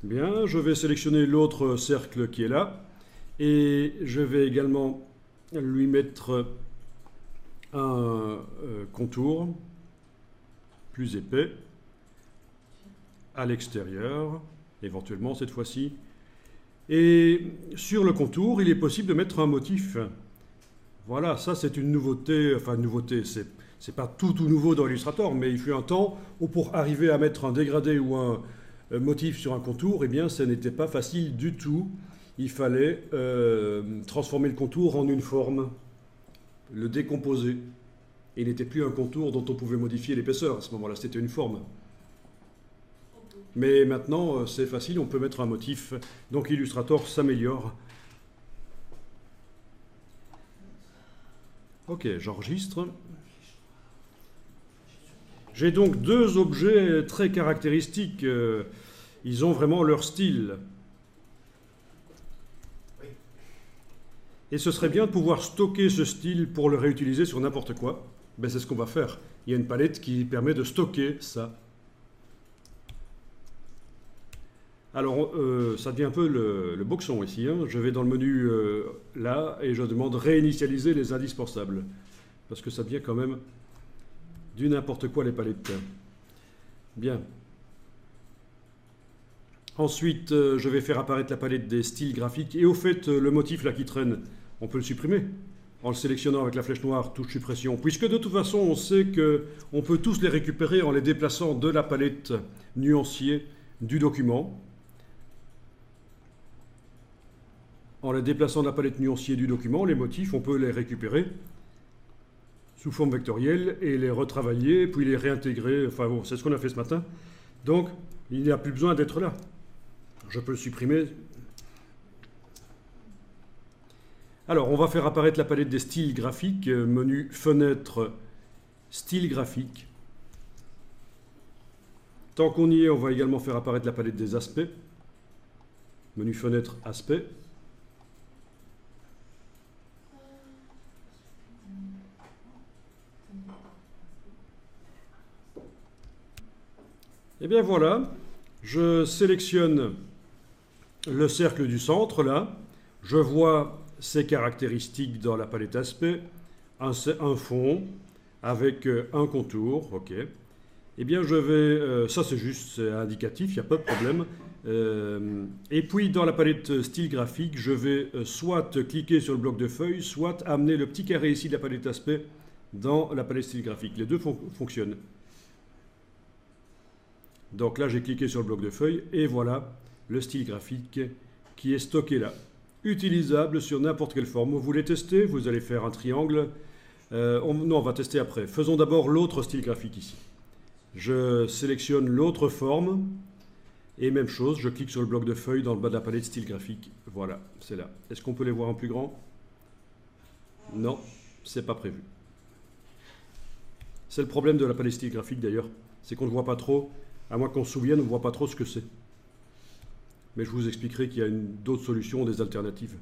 Bien, je vais sélectionner l'autre cercle qui est là et je vais également lui mettre un contour plus épais à l'extérieur, éventuellement cette fois-ci. Et sur le contour, il est possible de mettre un motif. Voilà, ça c'est une nouveauté, enfin une nouveauté, c'est pas tout nouveau dans Illustrator, mais il fut un temps où pour arriver à mettre un dégradé ou un motif sur un contour, eh bien, ce n'était pas facile du tout. Il fallait transformer le contour en une forme, le décomposer. Et il n'était plus un contour dont on pouvait modifier l'épaisseur. À ce moment-là, c'était une forme. Mais maintenant, c'est facile, on peut mettre un motif. Donc Illustrator s'améliore. Ok, j'enregistre. J'ai donc deux objets très caractéristiques. Ils ont vraiment leur style. Et ce serait bien de pouvoir stocker ce style pour le réutiliser sur n'importe quoi. Ben, c'est ce qu'on va faire. Il y a une palette qui permet de stocker ça. Alors, ça devient un peu le boxon ici. Hein. Je vais dans le menu là et je demande réinitialiser les indispensables. Parce que ça devient quand même du n'importe quoi les palettes. Bien. Ensuite, je vais faire apparaître la palette des styles graphiques. Et au fait, le motif là qui traîne, on peut le supprimer en le sélectionnant avec la flèche noire, touche suppression. Puisque de toute façon, on sait qu'on peut tous les récupérer en les déplaçant de la palette nuancier du document. En les déplaçant de la palette nuancier du document, les motifs, on peut les récupérer sous forme vectorielle et les retravailler, puis les réintégrer. Enfin bon, c'est ce qu'on a fait ce matin. Donc, il n'y a plus besoin d'être là. Je peux le supprimer. Alors, on va faire apparaître la palette des styles graphiques, menu fenêtre, style graphique. Tant qu'on y est, on va également faire apparaître la palette des aspects, menu fenêtre, aspect. Et bien voilà, je sélectionne le cercle du centre là, je vois ses caractéristiques dans la palette aspect, un fond avec un contour, ok. Eh bien je vais, ça c'est juste, c'est indicatif, il n'y a pas de problème. Et puis dans la palette style graphique, je vais soit cliquer sur le bloc de feuilles, soit amener le petit carré ici de la palette aspect dans la palette style graphique. Les deux fonctionnent. Donc là, j'ai cliqué sur le bloc de feuilles et voilà le style graphique qui est stocké là. Utilisable sur n'importe quelle forme. Vous voulez tester? Vous allez faire un triangle. Non, on va tester après. Faisons d'abord l'autre style graphique ici. Je sélectionne l'autre forme et même chose, je clique sur le bloc de feuilles dans le bas de la palette style graphique. Voilà, c'est là. Est-ce qu'on peut les voir en plus grand? Non, c'est pas prévu. C'est le problème de la palette style graphique d'ailleurs, c'est qu'on ne voit pas trop. À moins qu'on se souvienne, on ne voit pas trop ce que c'est. Mais je vous expliquerai qu'il y a d'autres solutions, des alternatives.